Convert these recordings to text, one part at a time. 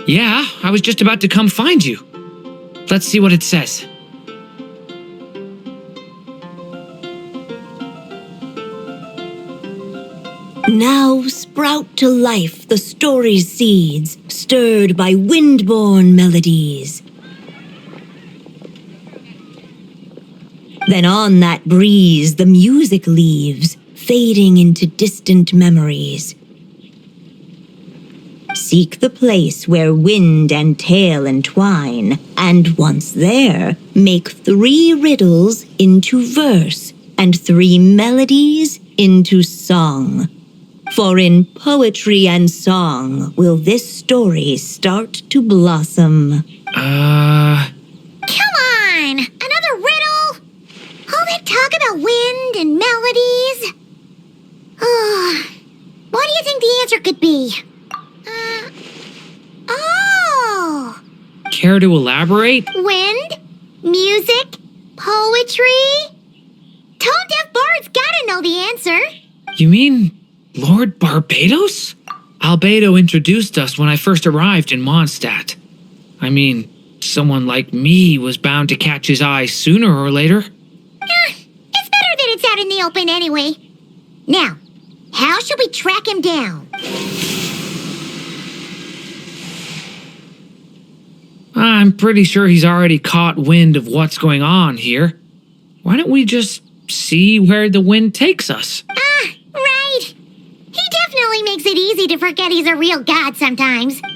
Yeah, I was just about to come find you. Let's see what it says. Now sprout to life the story's seeds, stirred by wind-born melodies. Then on that breeze the music leaves, fading into distant memories. Seek the place where wind and tale entwine, and once there, make 3 riddles into verse, and 3 melodies into song. For in poetry and song will this story start to blossom. Come on! Another riddle? All that talk about wind and melodies? What do you think the answer could be? Oh! Care to elaborate? Wind? Music? Poetry? Tone-deaf bards gotta know the answer. You mean Lord Barbados? Albedo introduced us when I first arrived in Mondstadt. I mean, someone like me was bound to catch his eye sooner or later. It's better that it's out in the open anyway. Now, how should we track him down? I'm pretty sure he's already caught wind of what's going on here. Why don't we just see where the wind takes us? Right. He definitely makes it easy to forget he's a real god sometimes. I'm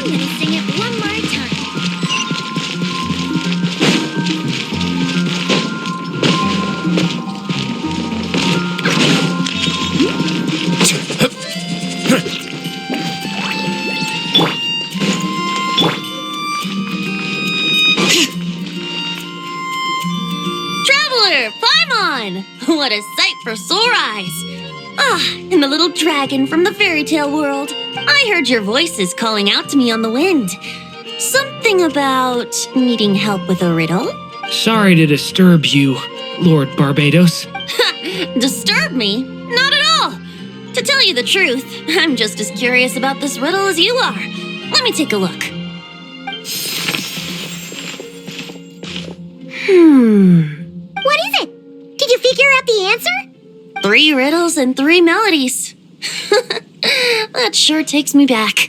gonna sing it one more time. Traveler, Paimon! What a sight for sore eyes! And the little dragon from the fairy tale world. I heard your voices calling out to me on the wind. Something about needing help with a riddle? Sorry to disturb you, Lord Barbados. Disturb me? Not at all! To tell you the truth, I'm just as curious about this riddle as you are. Let me take a look. What is it? Did you figure out the answer? 3 riddles and 3 melodies. That sure takes me back.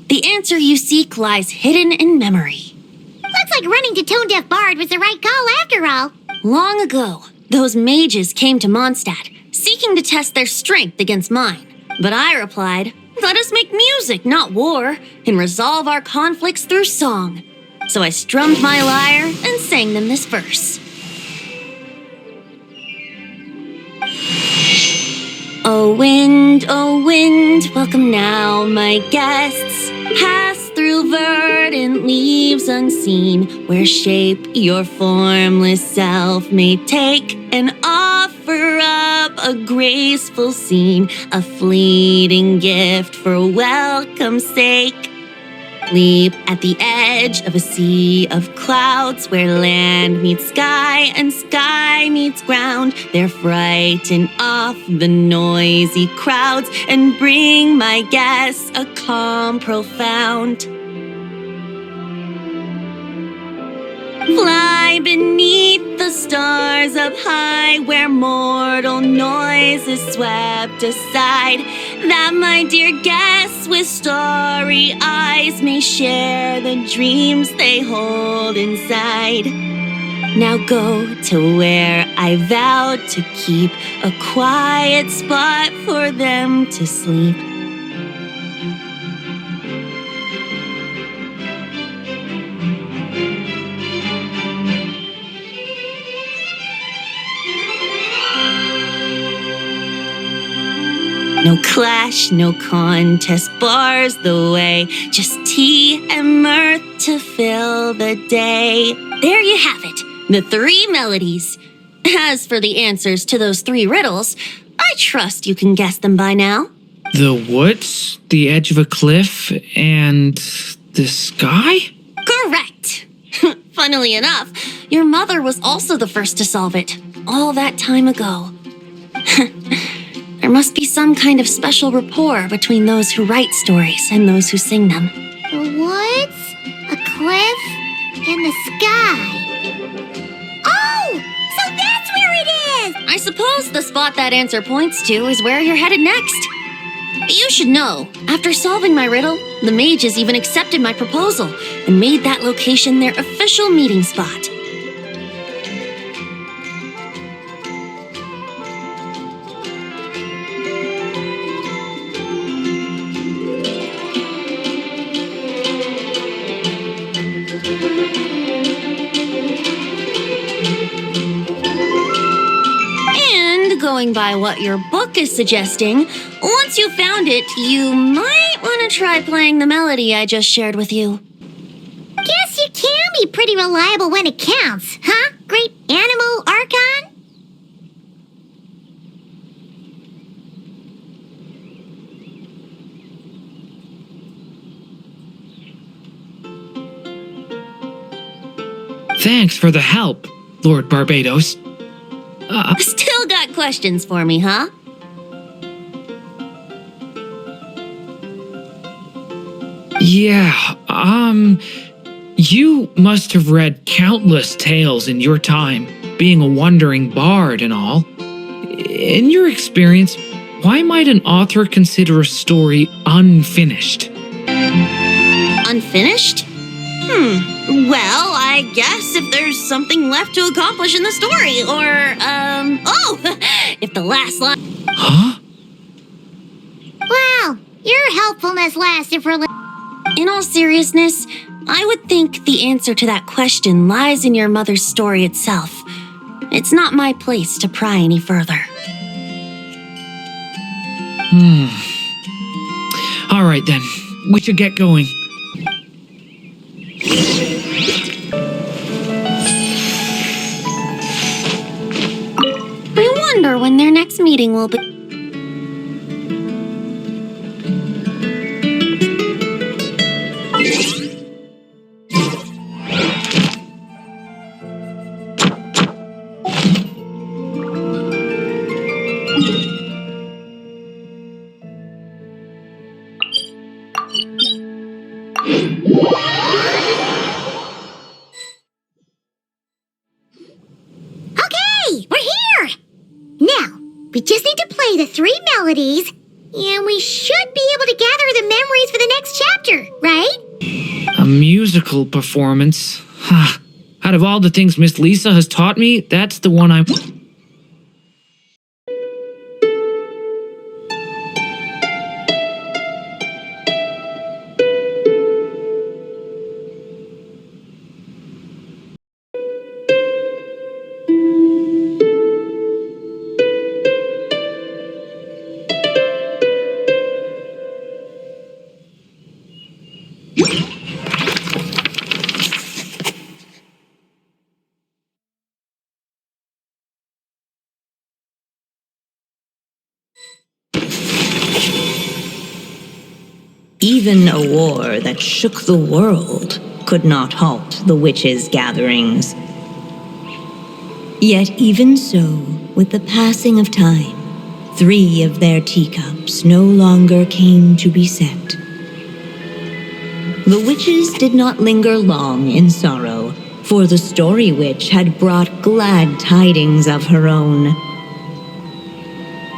The answer you seek lies hidden in memory. Looks like running to Tone-Deaf Bard was the right call after all. Long ago, those mages came to Mondstadt, seeking to test their strength against mine. But I replied, let us make music, not war, and resolve our conflicts through song. So I strummed my lyre and sang them this verse. Oh wind, welcome now, my guests. Pass through verdant leaves unseen, where shape your formless self may take, and offer up a graceful scene, a fleeting gift for welcome's sake. Leap at the edge of a sea of clouds, where land meets sky and sky meets ground. There frighten off the noisy crowds and bring my guests a calm profound. Fly beneath the stars up high, where mortal noise is swept aside, that my dear guests with starry eyes may share the dreams they hold inside. Now go to where I vowed to keep a quiet spot for them to sleep. No clash, no contest bars the way, just tea and mirth to fill the day. There you have it, the 3 melodies. As for the answers to those 3 riddles, I trust you can guess them by now. The woods, the edge of a cliff, and the sky? Correct! Funnily enough, your mother was also the first to solve it, all that time ago. There must be some kind of special rapport between those who write stories and those who sing them. The woods, a cliff, and the sky. Oh! So that's where it is! I suppose the spot that answer points to is where you're headed next. But you should know, after solving my riddle, the mages even accepted my proposal and made that location their official meeting spot. Going by what your book is suggesting, once you found it, you might want to try playing the melody I just shared with you. Guess you can be pretty reliable when it counts, huh? Great Animal Archon? Thanks for the help, Lord Barbados. Still got questions for me, huh? Yeah, you must have read countless tales in your time, being a wandering bard and all. In your experience, why might an author consider a story unfinished? Unfinished? Well, I guess if there's something left to accomplish in the story, or, if the last line... Huh? Well, your helpfulness lasted for In all seriousness, I would think the answer to that question lies in your mother's story itself. It's not my place to pry any further. All right then, we should get going. I wonder when their next meeting will be. Okay, we're here! Now, we just need to play the 3 melodies, and we should be able to gather the memories for the next chapter, right? A musical performance? Out of all the things Miss Lisa has taught me, that's the one I'm... Even a war that shook the world could not halt the witches' gatherings. Yet even so, with the passing of time, 3 of their teacups no longer came to be set. The witches did not linger long in sorrow, for the story witch had brought glad tidings of her own.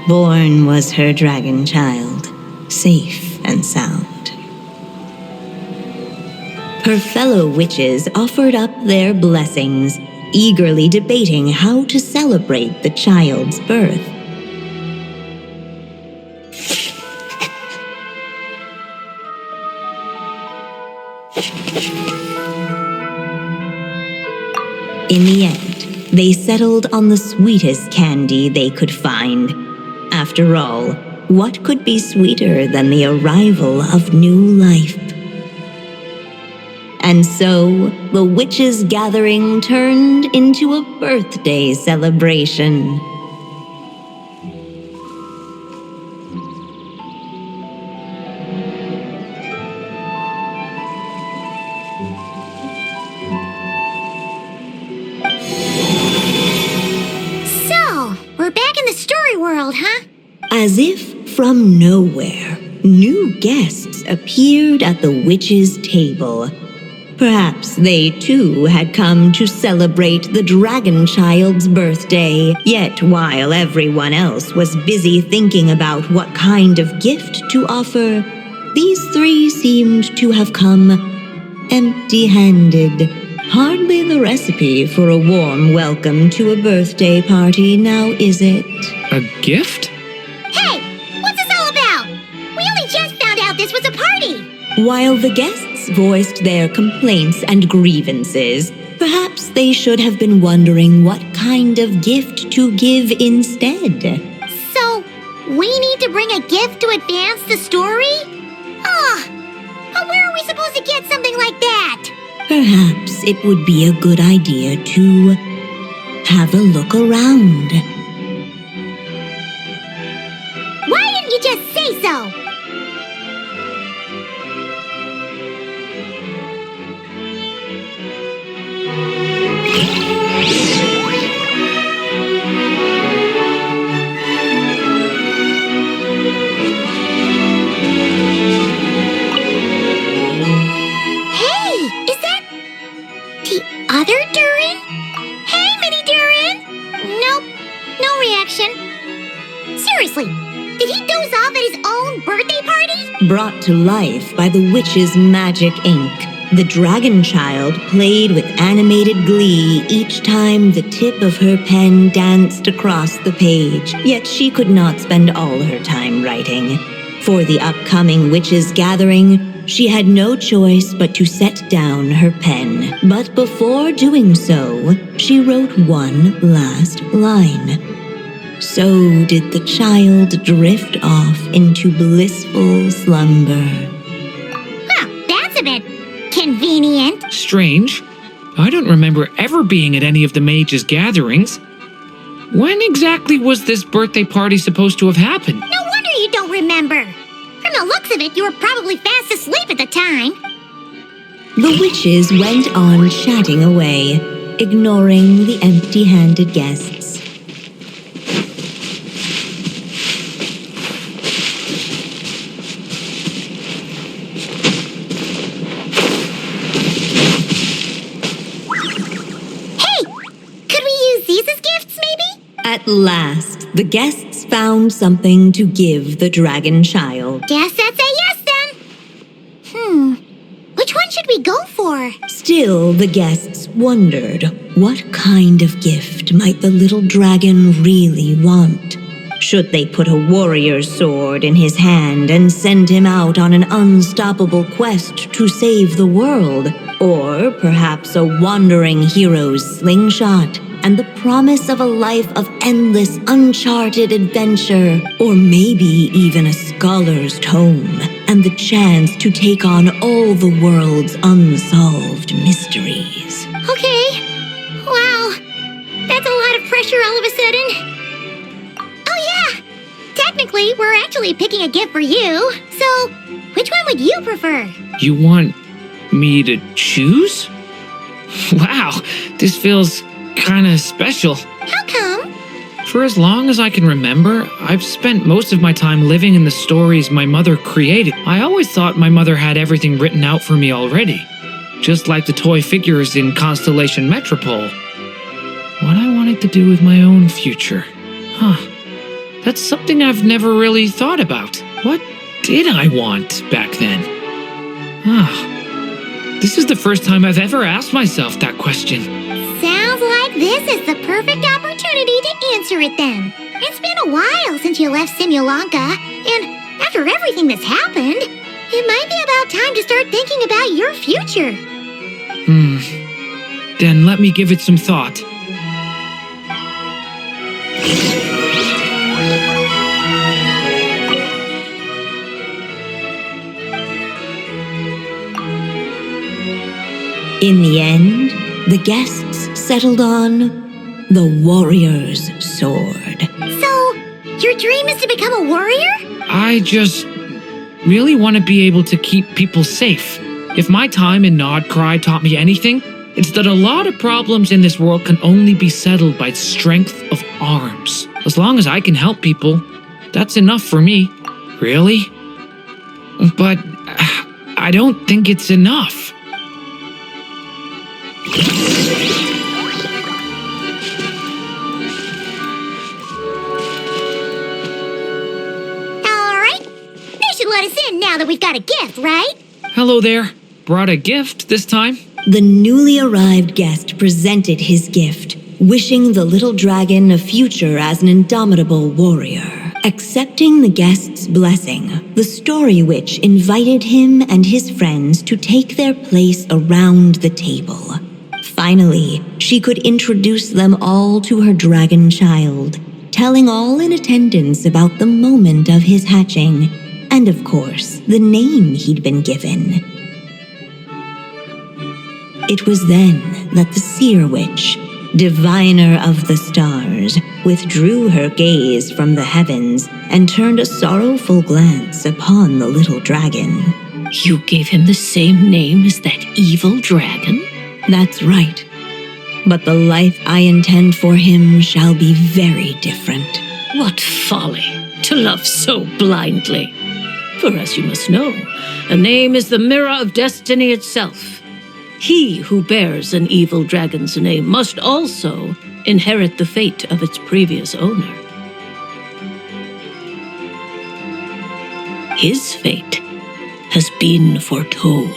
Born was her dragon child, safe and sound. Her fellow witches offered up their blessings, eagerly debating how to celebrate the child's birth. In the end, they settled on the sweetest candy they could find. After all, what could be sweeter than the arrival of new life? And so, the witches' gathering turned into a birthday celebration. So, we're back in the story world. world, huh? As if from nowhere, new guests appeared at the witch's table. Perhaps they too had come to celebrate the dragon child's birthday. Yet while everyone else was busy thinking about what kind of gift to offer, these three seemed to have come empty-handed. Hardly the recipe for a warm welcome to a birthday party, now is it? A gift? Hey, what's this all about? We only just found out this was a party. While the guests voiced their complaints and grievances, perhaps they should have been wondering what kind of gift to give instead. So, we need to bring a gift to advance the story? But where are we supposed to get something like that? Perhaps it would be a good idea to have a look around. Why didn't you just say so? Other Durin? Hey, Mini Durin! Nope, no reaction. Seriously, did he doze off at his own birthday party? Brought to life by the witch's magic ink, the dragon child played with animated glee each time the tip of her pen danced across the page. Yet she could not spend all her time writing. For the upcoming witches' gathering, she had no choice but to set down her pen. But before doing so, she wrote one last line. So did the child drift off into blissful slumber. That's a bit convenient. Strange. I don't remember ever being at any of the mages' gatherings. When exactly was this birthday party supposed to have happened? No wonder you don't remember. From the looks of it, you were probably fast asleep at the time. The witches went on chatting away, ignoring the empty-handed guests. Hey! Could we use these as gifts, maybe? At last, the guests found something to give the dragon child. Guess that's a yes, then. Which one should we go for? Still, the guests wondered, what kind of gift might the little dragon really want? Should they put a warrior's sword in his hand and send him out on an unstoppable quest to save the world? Or perhaps a wandering hero's slingshot and the promise of a life of endless, uncharted adventure? Or maybe even a scholar's tome and the chance to take on all the world's unsolved mysteries. Okay. Wow. That's a lot of pressure all of a sudden. Oh, yeah. Technically, we're actually picking a gift for you. So, which one would you prefer? You want me to choose? Wow, this feels kinda special. How come? For as long as I can remember, I've spent most of my time living in the stories my mother created. I always thought my mother had everything written out for me already, just like the toy figures in Constellation Metropole. What I wanted to do with my own future. That's something I've never really thought about. What did I want back then? This is the first time I've ever asked myself that question. Sounds like this is the perfect opportunity to answer it then. It's been a while since you left Simulanka, and after everything that's happened, it might be about time to start thinking about your future. Then let me give it some thought. In the end, the guests settled on the warrior's sword. So, your dream is to become a warrior? I just really want to be able to keep people safe. If my time in Nodcry taught me anything, it's that a lot of problems in this world can only be settled by the strength of arms. As long as I can help people, that's enough for me. Really? But I don't think it's enough. Alright. They should let us in now that we've got a gift, right? Hello there. Brought a gift this time? The newly arrived guest presented his gift, wishing the little dragon a future as an indomitable warrior. Accepting the guest's blessing, the story witch invited him and his friends to take their place around the table. Finally, she could introduce them all to her dragon child, telling all in attendance about the moment of his hatching, and of course, the name he'd been given. It was then that the seer witch, diviner of the stars, withdrew her gaze from the heavens and turned a sorrowful glance upon the little dragon. You gave him the same name as that evil dragon? That's right. But the life I intend for him shall be very different. What folly to love so blindly. For as you must know, a name is the mirror of destiny itself. He who bears an evil dragon's name must also inherit the fate of its previous owner. His fate has been foretold.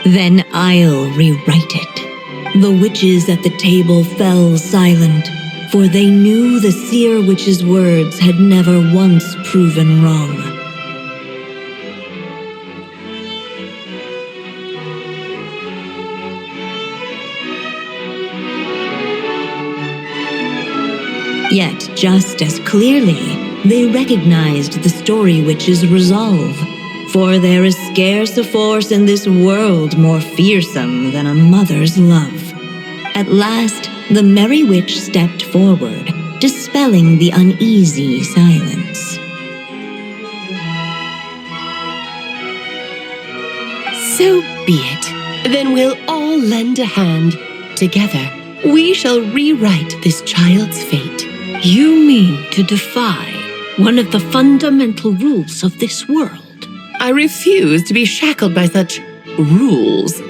Then I'll rewrite it. The witches at the table fell silent, for they knew the seer witch's words had never once proven wrong. Yet, just as clearly, they recognized the story witch's resolve. For there is scarce a force in this world more fearsome than a mother's love. At last, the merry witch stepped forward, dispelling the uneasy silence. So be it. Then we'll all lend a hand. Together, we shall rewrite this child's fate. You mean to defy one of the fundamental rules of this world? I refuse to be shackled by such rules.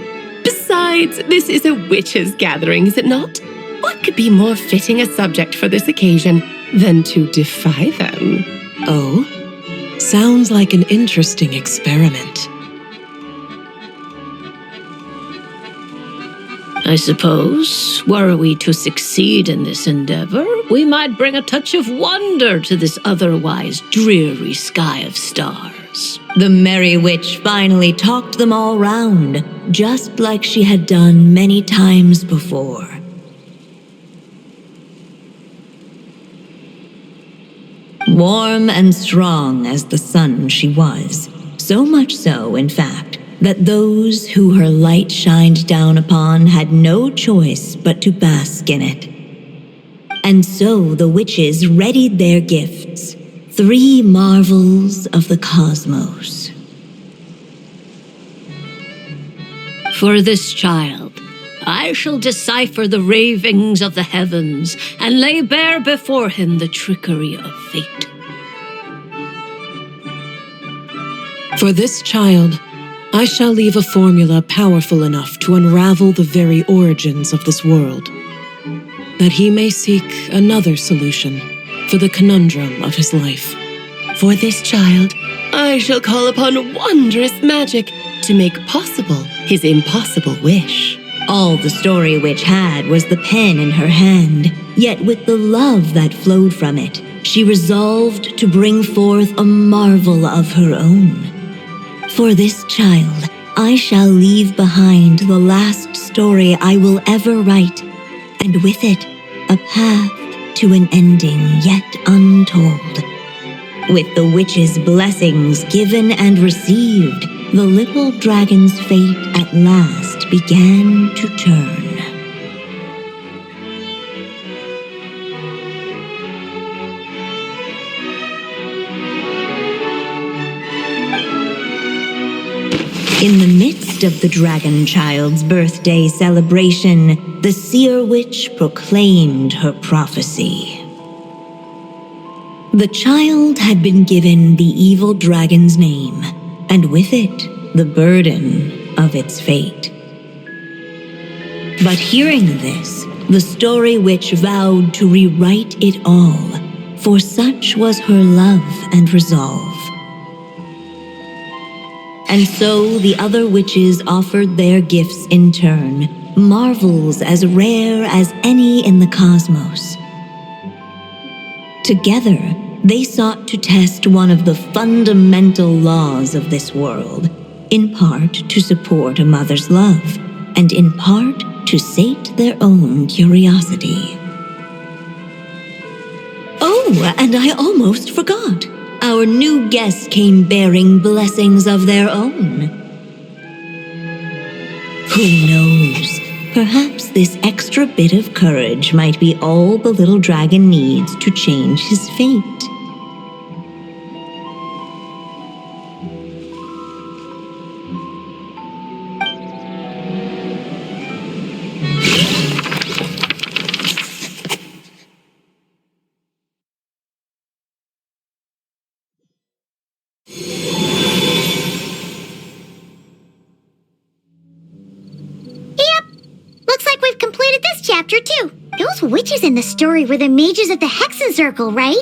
Besides, this is a witches' gathering, is it not? What could be more fitting a subject for this occasion than to defy them? Oh, sounds like an interesting experiment. I suppose, were we to succeed in this endeavor, we might bring a touch of wonder to this otherwise dreary sky of stars. The merry witch finally talked them all round, just like she had done many times before. Warm and strong as the sun she was, so much so, in fact, that those who her light shined down upon had no choice but to bask in it. And so the witches readied their gifts, 3 marvels of the cosmos. For this child, I shall decipher the ravings of the heavens and lay bare before him the trickery of fate. For this child, I shall leave a formula powerful enough to unravel the very origins of this world, that he may seek another solution for the conundrum of his life. For this child, I shall call upon wondrous magic to make possible his impossible wish. All the story witch had was the pen in her hand, yet with the love that flowed from it, she resolved to bring forth a marvel of her own. For this child, I shall leave behind the last story I will ever write, and with it, a path to an ending yet untold. With the witch's blessings given and received, the little dragon's fate at last began to turn. In the midst of the dragon child's birthday celebration, the seer witch proclaimed her prophecy. The child had been given the evil dragon's name, and with it, the burden of its fate. But hearing this, the story witch vowed to rewrite it all, for such was her love and resolve. And so the other witches offered their gifts in turn, marvels as rare as any in the cosmos. Together, they sought to test one of the fundamental laws of this world, in part to support a mother's love, and in part to sate their own curiosity. Oh, and I almost forgot. Our new guests came bearing blessings of their own. Who knows? Perhaps this extra bit of courage might be all the little dragon needs to change his fate. Looks like we've completed this chapter too. Those witches in the story were the mages of the Hexen Circle, right?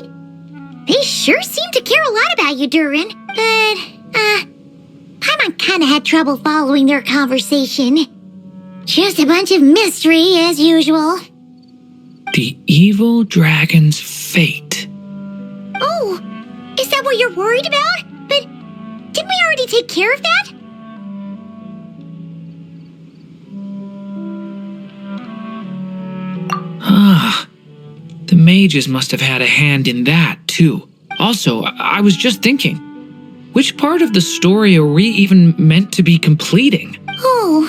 They sure seem to care a lot about you, Durin. But, Paimon kinda had trouble following their conversation. Just a bunch of mystery, as usual. The evil dragon's fate. Oh, is that what you're worried about? But didn't we already take care of that? Ah, the mages must have had a hand in that, too. Also, I was just thinking, which part of the story are we even meant to be completing? Oh,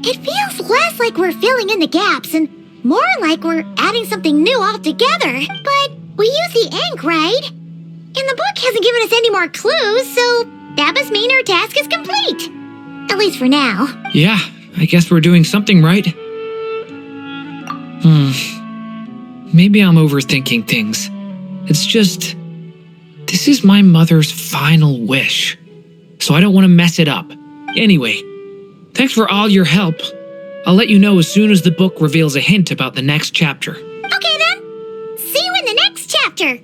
it feels less like we're filling in the gaps and more like we're adding something new altogether. But we use the ink, right? And the book hasn't given us any more clues, so that must mean our task is complete. At least for now. Yeah, I guess we're doing something right. Maybe I'm overthinking things. It's just, this is my mother's final wish, so I don't want to mess it up. Anyway, thanks for all your help. I'll let you know as soon as the book reveals a hint about the next chapter. Okay then. See you in the next chapter.